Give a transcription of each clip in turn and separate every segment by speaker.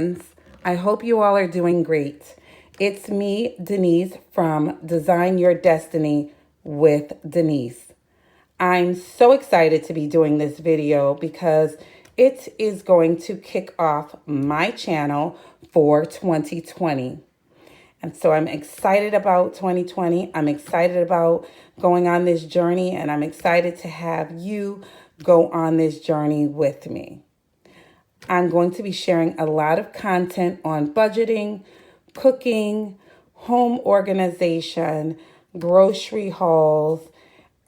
Speaker 1: friends. I hope you all are doing great. It's me, Denise, from Design Your Destiny with Denise. I'm so excited to be doing this video because it is going to kick off my channel for 2020. And so I'm excited about 2020. I'm excited about going on this journey, and I'm excited to have you go on this journey with me. I'm going to be sharing a lot of content on budgeting, cooking, home organization, grocery hauls,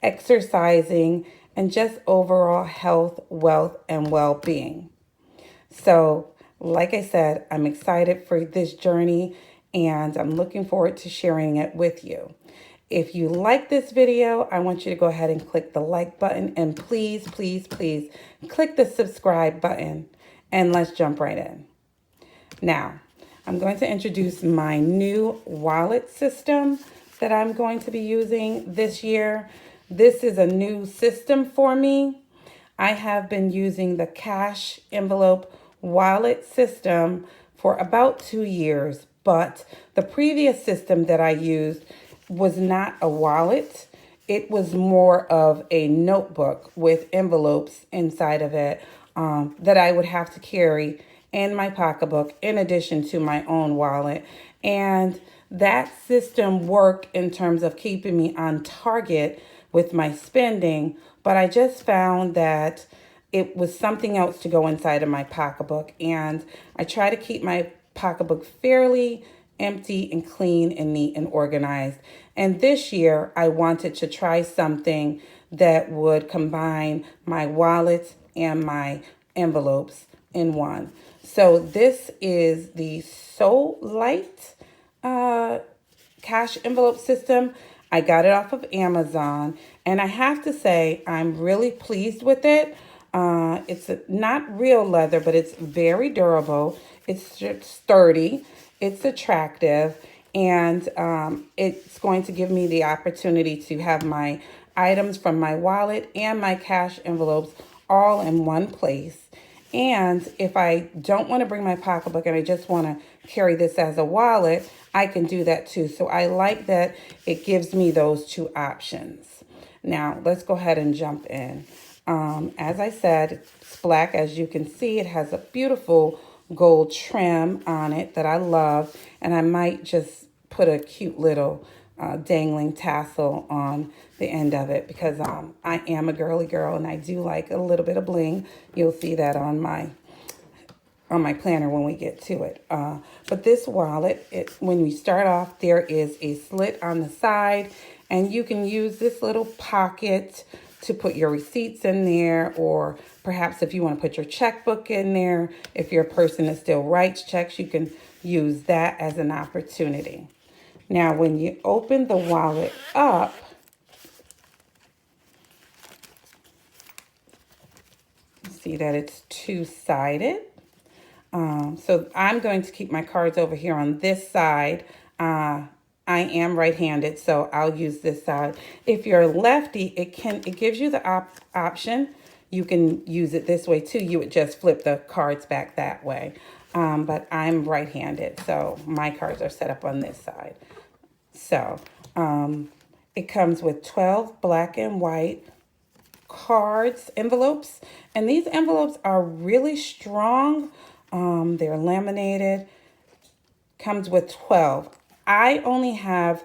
Speaker 1: exercising, and just overall health, wealth, and well-being. So, like I said, I'm excited for this journey and I'm looking forward to sharing it with you. If you like this video, I want you to go ahead and click the like button, and please, please, please click the subscribe button, and let's jump right in. Now, I'm going to introduce my new wallet system that I'm going to be using this year. This is a new system for me. I have been using the cash envelope wallet system for about 2 years, but the previous system that I used was not a wallet. It was more of a notebook with envelopes inside of it that I would have to carry in my pocketbook in addition to my own wallet. And that system worked in terms of keeping me on target with my spending, but I just found that it was something else to go inside of my pocketbook. And I try to keep my pocketbook fairly empty and clean and neat and organized. And this year, I wanted to try something that would combine my wallet and my envelopes in one. So this is the Soligt cash envelope system. I got it off of Amazon, and I have to say I'm really pleased with it. It's not real leather, but it's very durable. It's sturdy. It's attractive, and it's going to give me the opportunity to have my items from my wallet and my cash envelopes all in one place. And if I don't want to bring my pocketbook and I just want to carry this as a wallet, I can do that too. So I like that it gives me those two options. Now, let's go ahead and jump in. As I said, it's black. As you can see, it has a beautiful gold trim on it that I love. And I might just put a cute little dangling tassel on the end of it because I am a girly girl and I do like a little bit of bling. You'll see that on my planner when we get to it. But this wallet, when we start off, there is a slit on the side, and you can use this little pocket to put your receipts in there, or perhaps if you want to put your checkbook in there, if you're a person that still writes checks, you can use that as an opportunity. Now, when you open the wallet up, you see that it's two-sided. So I'm going to keep my cards over here on this side. I am right-handed, so I'll use this side. If you're lefty, it gives you the option. You can use it this way too. You would just flip the cards back that way. But I'm right-handed, so my cards are set up on this side. So it comes with 12 black and white cards, envelopes, and these envelopes are really strong. They're laminated. Comes with 12. I only have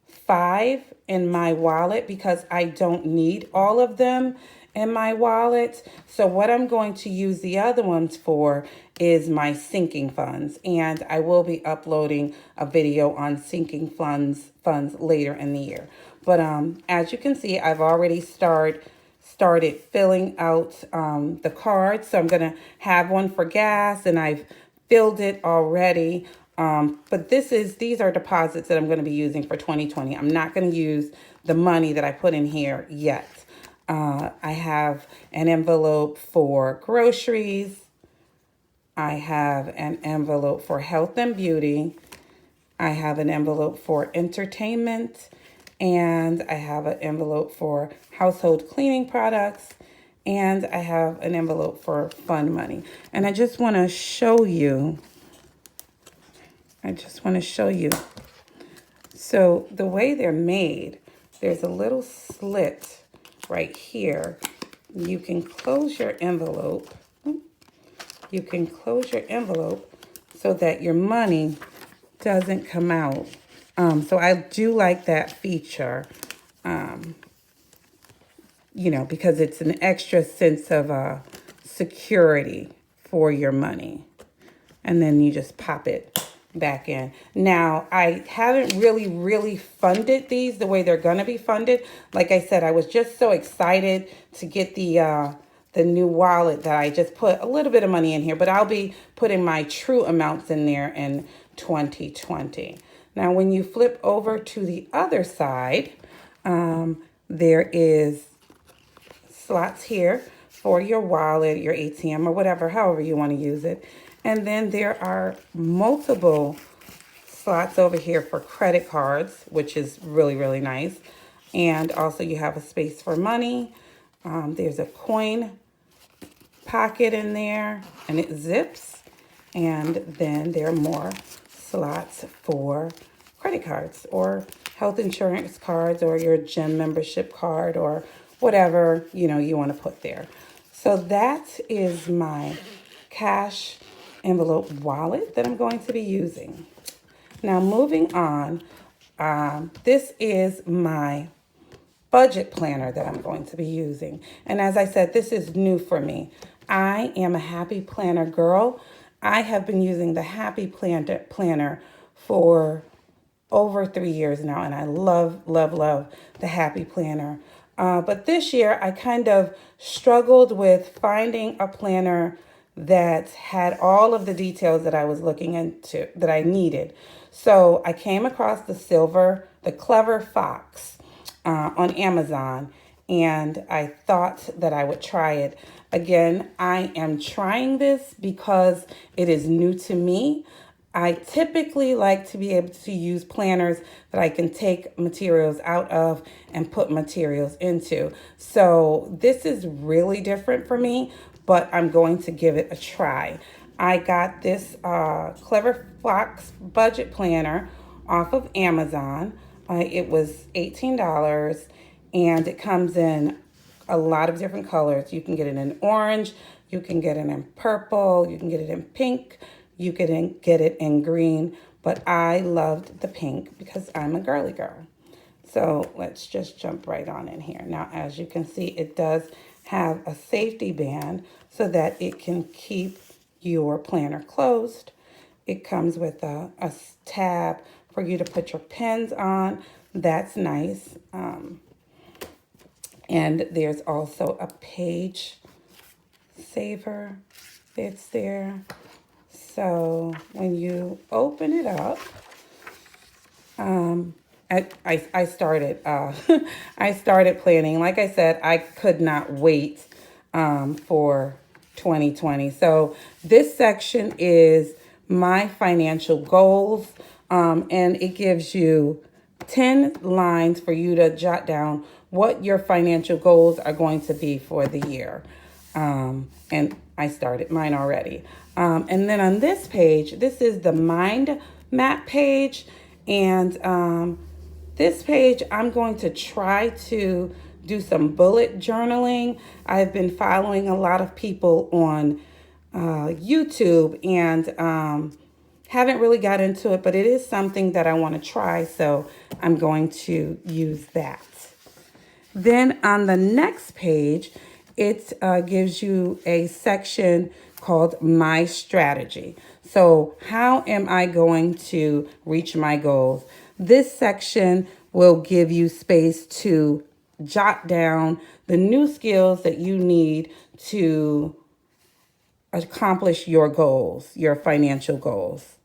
Speaker 1: 5 in my wallet because I don't need all of them in my wallet. So what I'm going to use the other ones for is my sinking funds, and I will be uploading a video on sinking funds later in the year. But as you can see, I've already started filling out the cards. So I'm going to have one for gas, and I've filled it already. But these are deposits that I'm going to be using for 2020. I'm not going to use the money that I put in here yet. I have an envelope for groceries. I have an envelope for health and beauty. I have an envelope for entertainment. And I have an envelope for household cleaning products. And I have an envelope for fun money. And I just want to show you I just want to show you. So the way they're made, there's a little slit right here. You can close your envelope. You can close your envelope so that your money doesn't come out. So I do like that feature, you know, because it's an extra sense of security for your money. And then you just pop it back in. Now, I haven't really funded these the way they're going to be funded. Like I said, I was just so excited to get the new wallet that I just put a little bit of money in here, but I'll be putting my true amounts in there in 2020. Now, when you flip over to the other side, there is slots here for your wallet, your ATM, or whatever, however you want to use it. And then there are multiple slots over here for credit cards, which is really nice. And also you have a space for money. There's a coin pocket in there, and it zips. And then there are more slots for credit cards or health insurance cards or your gym membership card or whatever, you know, you want to put there. So that is my cash envelope wallet that I'm going to be using. Now moving on, this is my budget planner that I'm going to be using. And as I said, this is new for me. I am a Happy Planner girl. I have been using the Happy Planner for over 3 years now, and I love the Happy Planner. But this year, I kind of struggled with finding a planner that had all of the details that I was looking into, that I needed. So I came across the Clever Fox on Amazon, and I thought that I would try it. Again, I am trying this because it is new to me. I typically like to be able to use planners that I can take materials out of and put materials into. So this is really different for me, but I'm going to give it a try. I got this Clever Fox budget planner off of Amazon. It was $18, and it comes in a lot of different colors. You can get it in orange, you can get it in purple, you can get it in pink, you can get it in green, but I loved the pink because I'm a girly girl. So let's just jump right on in here. Now, as you can see, it does have a safety band so that it can keep your planner closed. It comes with a tab for you to put your pens on. That's nice. And there's also a page saver. It's there. So when you open it up, I started I started planning. Like I said, I could not wait for 2020. So this section is my financial goals, and it gives you 10 lines for you to jot down what your financial goals are going to be for the year. And I started mine already. And then on this page, this is the mind map page. And this page, I'm going to try to do some bullet journaling. I've been following a lot of people on YouTube and haven't really got into it, but it is something that I want to try. So I'm going to use that. Then on the next page, it gives you a section called My Strategy. So how am I going to reach my goals? This section will give you space to jot down the new skills that you need to accomplish your goals, your financial goals.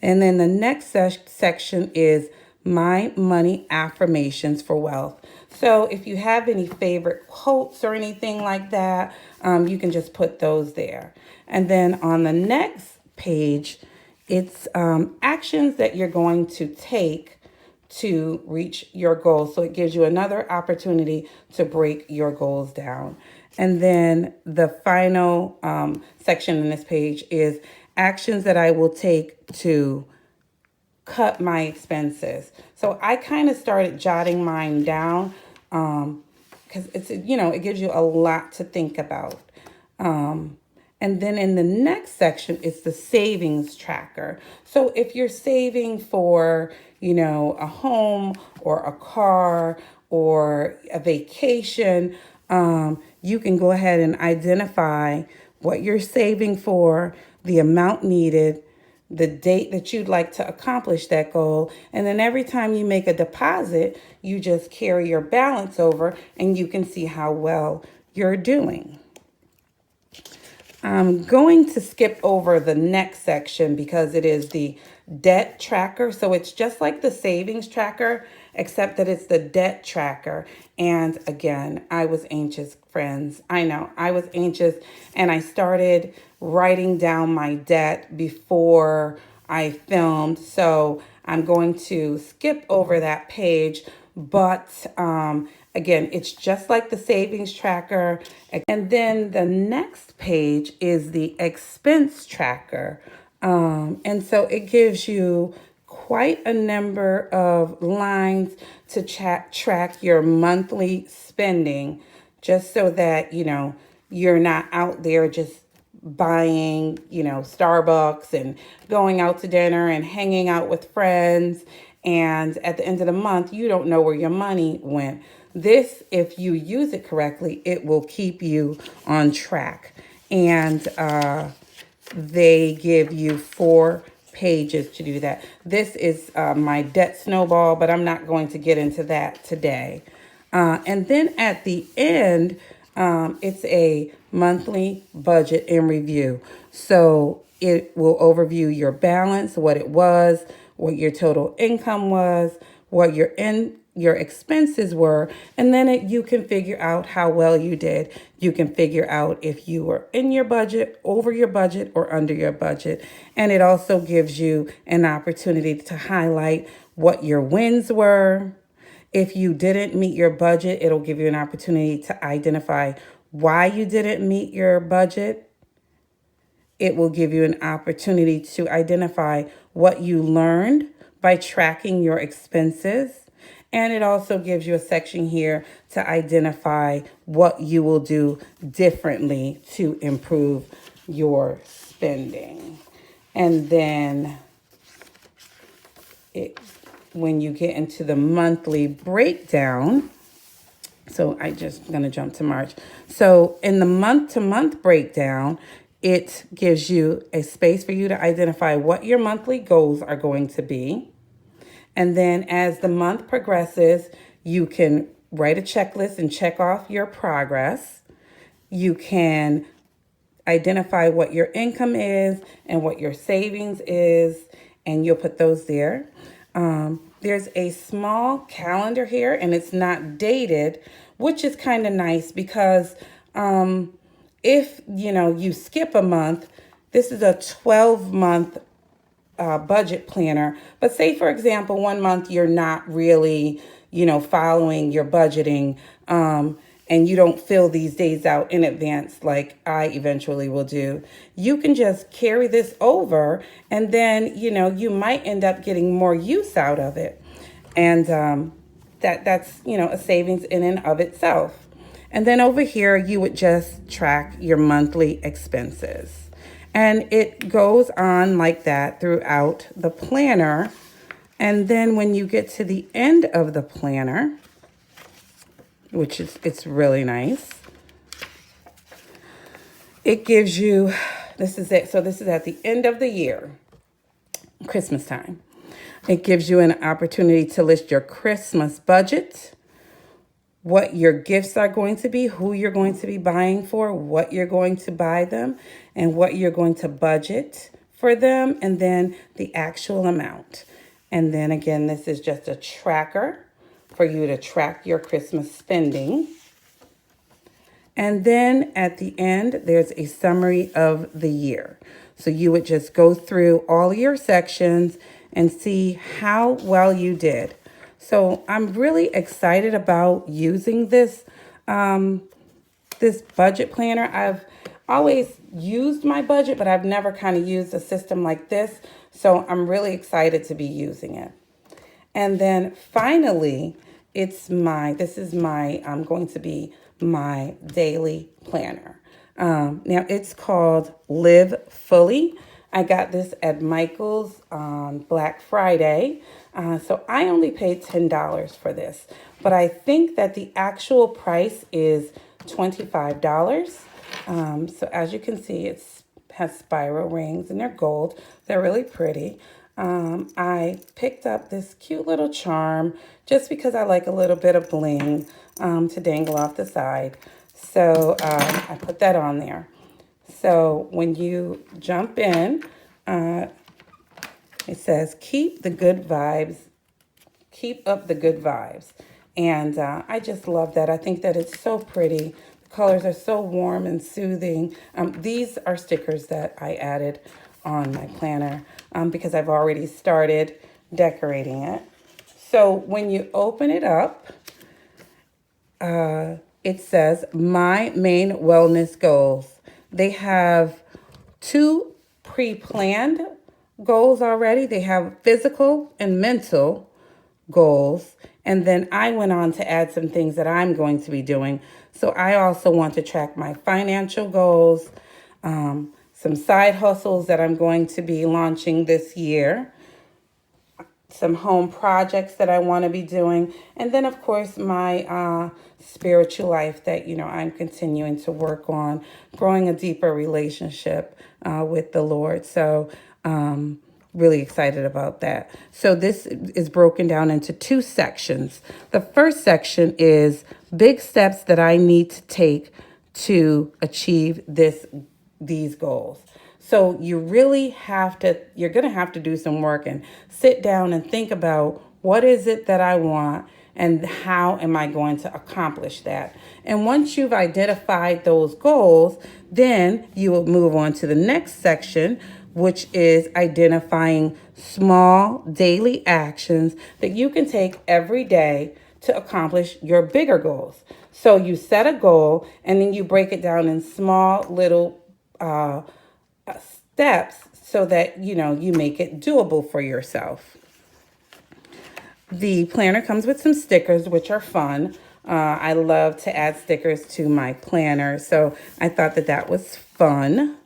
Speaker 1: And then the next section is My Money Affirmations for Wealth. So if you have any favorite quotes or anything like that, you can just put those there. And then on the next page, it's actions that you're going to take to reach your goals. So it gives you another opportunity to break your goals down. And then the final section in this page is actions that I will take to cut my expenses. So I kind of started jotting mine down because it's, you know, it gives you a lot to think about. And then in the next section, it's the savings tracker. So if you're saving for, you know, a home or a car or a vacation, you can go ahead and identify what you're saving for, the amount needed, the date that you'd like to accomplish that goal. And then every time you make a deposit, you just carry your balance over and you can see how well you're doing. I'm going to skip over the next section because it is the debt tracker. So it's just like the savings tracker, except that it's the debt tracker. And again, I was anxious, friends. I know I was anxious, and I started writing down my debt before I filmed. So I'm going to skip over that page, but again, it's just like the savings tracker. And then the next page is the expense tracker. And so it gives you quite a number of lines to track your monthly spending, just so that, you know, you're not out there just buying, you know, Starbucks and going out to dinner and hanging out with friends. And at the end of the month, you don't know where your money went. This, if you use it correctly, it will keep you on track. And they give you 4 pages to do that. This is my debt snowball, but I'm not going to get into that today. And then at the end, it's a monthly budget and review. So it will overview your balance, what it was, what your total income was, what your expenses were, and then you can figure out how well you did. You can figure out if you were in your budget, over your budget, or under your budget. And it also gives you an opportunity to highlight what your wins were. If you didn't meet your budget, it'll give you an opportunity to identify why you didn't meet your budget. It will give you an opportunity to identify what you learned by tracking your expenses. And it also gives you a section here to identify what you will do differently to improve your spending. And then when you get into the monthly breakdown, so I just going to jump to March. So in the month-to-month breakdown, it gives you a space for you to identify what your monthly goals are going to be. And then as the month progresses, you can write a checklist and check off your progress. You can identify what your income is and what your savings is, and you'll put those there. There's a small calendar here, and it's not dated, which is kind of nice because if, you know, you skip a month, this is a 12-month budget planner. But say, for example, one month you're not really, you know, following your budgeting, and you don't fill these days out in advance like I eventually will do. You can just carry this over, and then, you know, you might end up getting more use out of it. And that's, you know, a savings in and of itself. And then over here, you would just track your monthly expenses. And it goes on like that throughout the planner. And then when you get to the end of the planner, which is, it's really nice, it gives you, this is it. So this is at the end of the year, Christmas time. It gives you an opportunity to list your Christmas budget, what your gifts are going to be, who you're going to be buying for, what you're going to buy them, and what you're going to budget for them, and then the actual amount. And then again, this is just a tracker for you to track your Christmas spending. And then at the end, there's a summary of the year. So you would just go through all your sections and see how well you did. So I'm really excited about using this this budget planner. always used my budget, but I've never kind of used a system like this. So I'm really excited to be using it. And then finally, this is my, going to be my daily planner. Now it's called Live Fully. I got this at Michael's on Black Friday. So I only paid $10 for this, but I think that the actual price is $25. So as you can see, it has spiral rings and they're gold. They're really pretty. I picked up this cute little charm just because I like a little bit of bling to dangle off the side. So I put that on there. So when you jump in, it says, keep the good vibes, keep up the good vibes. And I just love that. I think that it's so pretty. The colors are so warm and soothing. These are stickers that I added on my planner because I've already started decorating it. So when you open it up, it says, my main wellness goals. They have 2 pre-planned goals already. They have physical and mental goals. And then I went on to add some things that I'm going to be doing. So I also want to track my financial goals, some side hustles that I'm going to be launching this year, some home projects that I want to be doing, and then of course my spiritual life that I'm continuing to work on, growing a deeper relationship with the Lord. So really excited about that. So this is broken down into 2 sections. The first section is big steps that I need to take to achieve these goals. So you're going to have to do some work and sit down and think about what is it that I want and how am I going to accomplish that. And once you've identified those goals, then you will move on to the next section, which is identifying small daily actions that you can take every day to accomplish your bigger goals. So you set a goal and then you break it down in small little steps so that you make it doable for yourself. The planner comes with some stickers, which are fun. I love to add stickers to my planner, so I thought that was fun.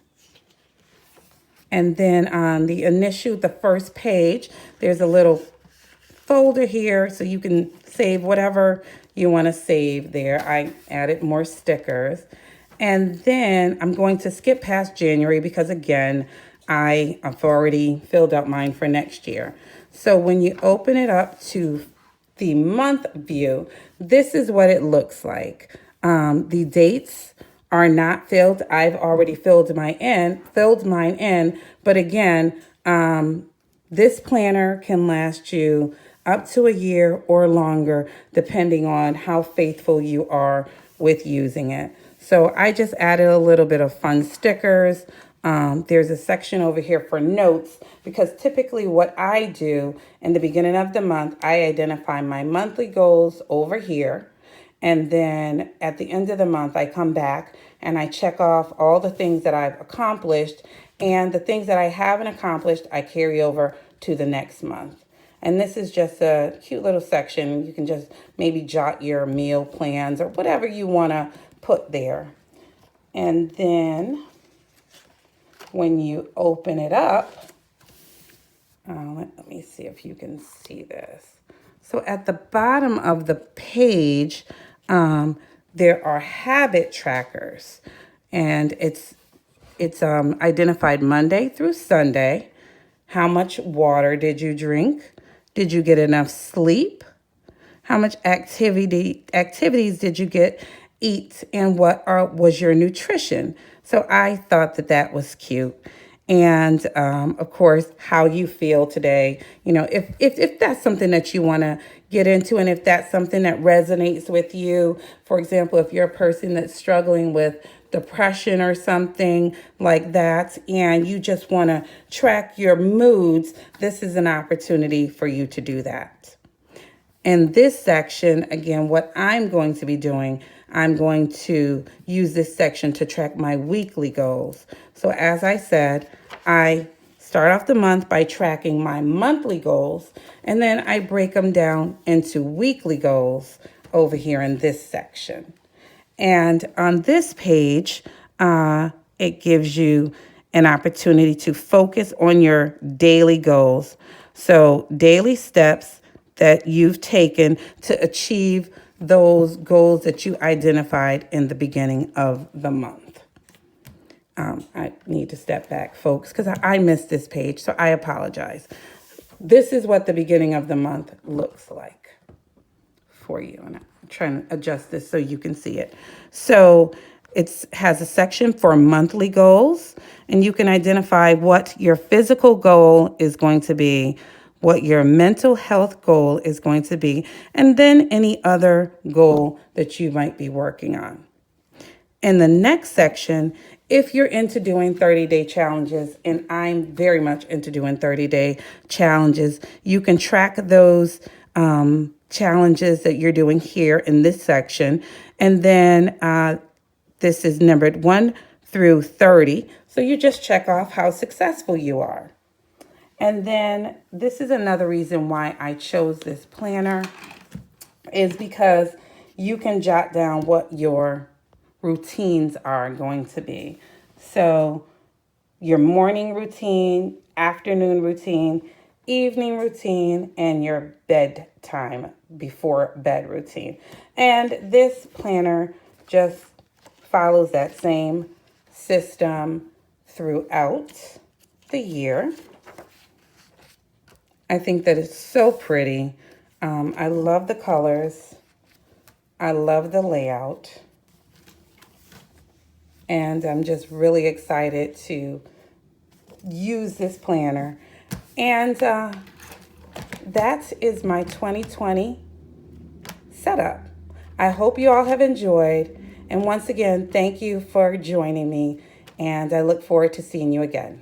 Speaker 1: And then on the first page, there's a little folder here so you can save whatever you want to save there. I added more stickers. And then I'm going to skip past January because, again, I've already filled out mine for next year. So when you open it up to the month view, this is what it looks like. The dates are not filled. I've already filled mine in. But again, this planner can last you up to a year or longer, depending on how faithful you are with using it. So I just added a little bit of fun stickers. There's a section over here for notes because typically what I do in the beginning of the month, I identify my monthly goals over here. And then at the end of the month, I come back and I check off all the things that I've accomplished, and the things that I haven't accomplished, I carry over to the next month. And this is just a cute little section. You can just maybe jot your meal plans or whatever you want to put there. And then when you open it up, let me see if you can see this. So at the bottom of the page, there are habit trackers, and it's identified Monday through Sunday. How much water did you drink? Did you get enough sleep? How much activities did you eat? And what was your nutrition? So I thought that was cute. And of course, how you feel today. If that's something that you want to get into, and if that's something that resonates with you. For example, if you're a person that's struggling with depression or something like that, and you just want to track your moods, this is an opportunity for you to do that. In this section, again, what I'm going to be doing, I'm going to use this section to track my weekly goals. So as I said, I start off the month by tracking my monthly goals, and then I break them down into weekly goals over here in this section. And on this page, it gives you an opportunity to focus on your daily goals. So daily steps that you've taken to achieve those goals that you identified in the beginning of the month. I need to step back, folks, because I missed this page, so I apologize. This is what the beginning of the month looks like for you. And I'm trying to adjust this so you can see it. So it has a section for monthly goals, and you can identify what your physical goal is going to be, what your mental health goal is going to be, and then any other goal that you might be working on. In the next section, if you're into doing 30-day challenges, and I'm very much into doing 30-day challenges, you can track those challenges that you're doing here in this section. And then this is numbered 1 through 30. So you just check off how successful you are. And then this is another reason why I chose this planner, is because you can jot down what your routines are going to be. So your morning routine, afternoon routine, evening routine, and your bedtime before bed routine. And this planner just follows that same system throughout the year. I think that it's so pretty. I love the colors. I love the layout. And I'm just really excited to use this planner. And that is my 2020 setup. I hope you all have enjoyed. And once again, thank you for joining me. And I look forward to seeing you again.